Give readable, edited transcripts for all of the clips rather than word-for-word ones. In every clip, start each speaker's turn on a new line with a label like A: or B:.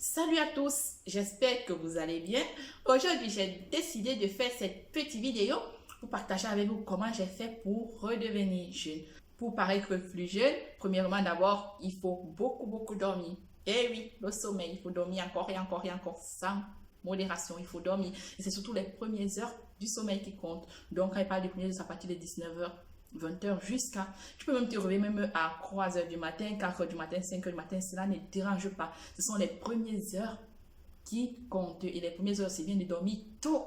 A: Salut à tous, j'espère que vous allez bien. Aujourd'hui, j'ai décidé de faire cette petite vidéo pour partager avec vous comment j'ai fait pour redevenir jeune. Pour paraître plus jeune, premièrement d'abord, il faut beaucoup dormir. Eh oui, le sommeil, il faut dormir encore et encore et encore sans modération, il faut dormir. Et c'est surtout les premières heures du sommeil qui comptent. Donc, quand il parle des premières heures, à partir de 19h, 20h jusqu'à, tu peux même te réveiller même à 3h du matin, 4h du matin, 5h du matin, cela ne dérange pas. Ce sont les premières heures qui comptent. Et les premières heures, c'est bien de dormir tôt,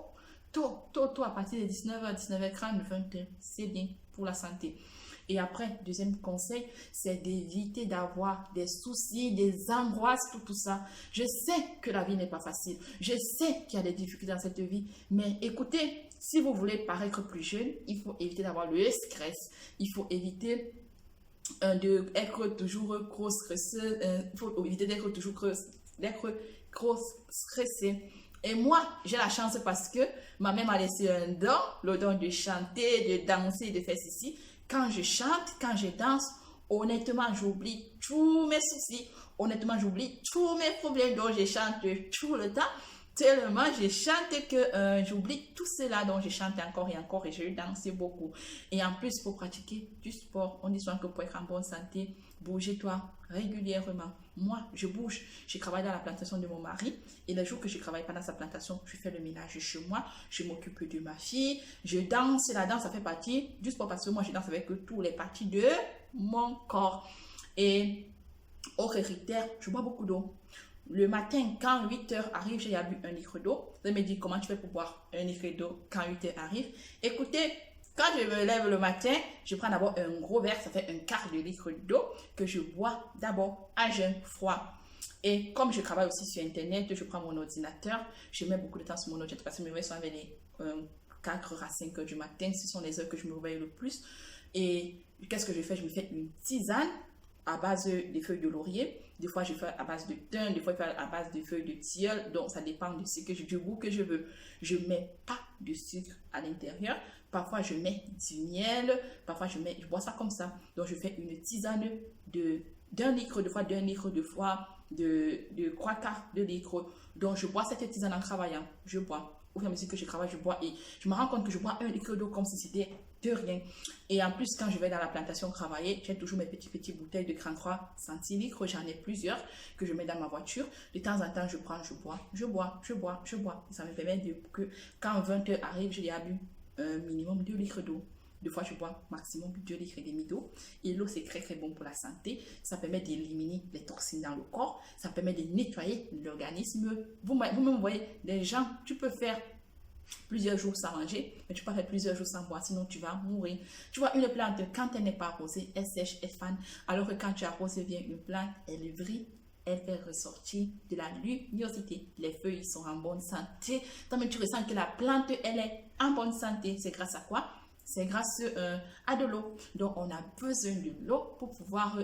A: à partir de 19h, 19h30, 20h. C'est bien pour la santé. Et après, deuxième conseil, c'est d'éviter d'avoir des soucis, des angoisses, tout ça. Je sais que la vie n'est pas facile. Je sais qu'il y a des difficultés dans cette vie. Mais écoutez, si vous voulez paraître plus jeune, il faut éviter d'avoir le stress. Il faut éviter d'être toujours trop stressé. Il faut éviter d'être toujours trop stressé. Et moi, j'ai la chance parce que ma mère m'a laissé un don, le don de chanter, de danser, de faire ceci. Quand je chante, quand je danse, honnêtement, j'oublie tous mes soucis. Honnêtement, j'oublie tous mes problèmes dont je chante tout le temps. Tellement je chante que j'oublie tout cela dont je chante encore et encore et je danse beaucoup. Et en plus, pour pratiquer du sport, on dit souvent que pour être en bonne santé, bougez-toi régulièrement. Moi, je bouge. Je travaille dans la plantation de mon mari et les jours que je ne travaille pas dans sa plantation, je fais le ménage chez moi, je m'occupe de ma fille, je danse. La danse, ça fait partie du sport parce que moi, je danse avec tous les parties de mon corps. Et autre critère, je bois beaucoup d'eau. Le matin, quand 8h arrive, j'ai bu 1 litre d'eau. Vous me dites comment tu fais pour boire 1 litre d'eau quand 8h arrive. Écoutez, quand je me lève le matin, je prends d'abord un gros verre, ça fait un quart de litre d'eau que je bois d'abord à jeun froid. Et comme je travaille aussi sur Internet, je prends mon ordinateur, je mets beaucoup de temps sur mon ordinateur parce que je me réveille souvent vers les 4h à 5h du matin. Ce sont les heures que je me réveille le plus. Et qu'est-ce que je fais? Je me fais une tisane à base des feuilles de laurier. Des fois, je fais à base de thym, des fois, je fais à base de feuilles de tilleul. Donc, ça dépend de ce que du goût que je veux. Je ne mets pas de sucre à l'intérieur. Parfois, je mets du miel. Parfois, je bois ça comme ça. Donc, je fais une tisane d'un litre, de trois quarts de litre. Donc, je bois cette tisane en travaillant. Je bois. Au fur et à mesure que je travaille, je bois. Et je me rends compte que je bois 1 litre d'eau comme si c'était de rien. Et en plus, quand je vais dans la plantation travailler, j'ai toujours mes petites bouteilles de 33 centilitres. J'en ai plusieurs que je mets dans ma voiture. De temps en temps, je prends, je bois. Et ça me permet que quand 20h arrive, j'ai bu un minimum 2 litres d'eau. Deux fois, je bois maximum 2 litres et demi d'eau. Et l'eau, c'est très bon pour la santé. Ça permet d'éliminer les toxines dans le corps. Ça permet de nettoyer l'organisme. Vous-même, voyez, les gens, tu peux faire plusieurs jours sans manger, mais tu peux faire plusieurs jours sans boire, sinon tu vas mourir. Tu vois, une plante, quand elle n'est pas arrosée, elle sèche, elle fane. Alors que quand tu arroses bien une plante, elle brille, elle fait ressortir de la luminosité. Les feuilles sont en bonne santé. Toi-même, tu ressens que la plante, elle est en bonne santé. C'est grâce à quoi? C'est grâce à de l'eau. Donc, on a besoin de l'eau pour pouvoir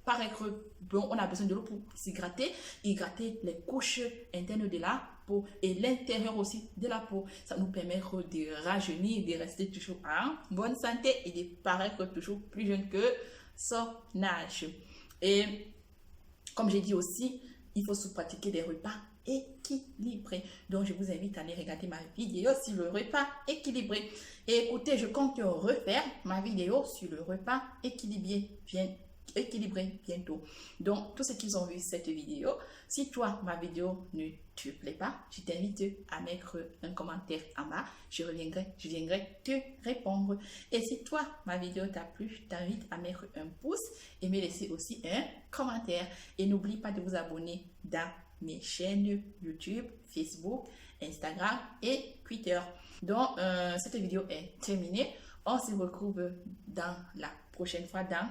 A: paraître bon. On a besoin de l'eau pour s'hydrater, hydrater les couches internes de la peau et l'intérieur aussi de la peau. Ça nous permet de rajeunir, de rester toujours en bonne santé et de paraître toujours plus jeune que son âge. Et comme j'ai dit aussi, il faut se pratiquer des repas équilibré. Donc, je vous invite à aller regarder ma vidéo sur le repas équilibré. Et écoutez, je compte refaire ma vidéo sur le repas équilibré bientôt. Donc, tous ceux qui ont vu cette vidéo, si toi, ma vidéo ne te plaît pas, je t'invite à mettre un commentaire en bas. Je viendrai te répondre. Et si toi, ma vidéo t'a plu, je t'invite à mettre un pouce et me laisser aussi un commentaire. Et n'oublie pas de vous abonner dans mes chaînes YouTube, Facebook, Instagram et Twitter. Donc, cette vidéo est terminée. On se retrouve dans la prochaine fois dans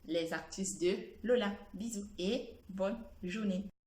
A: les artistes de Lola. Bisous et bonne journée.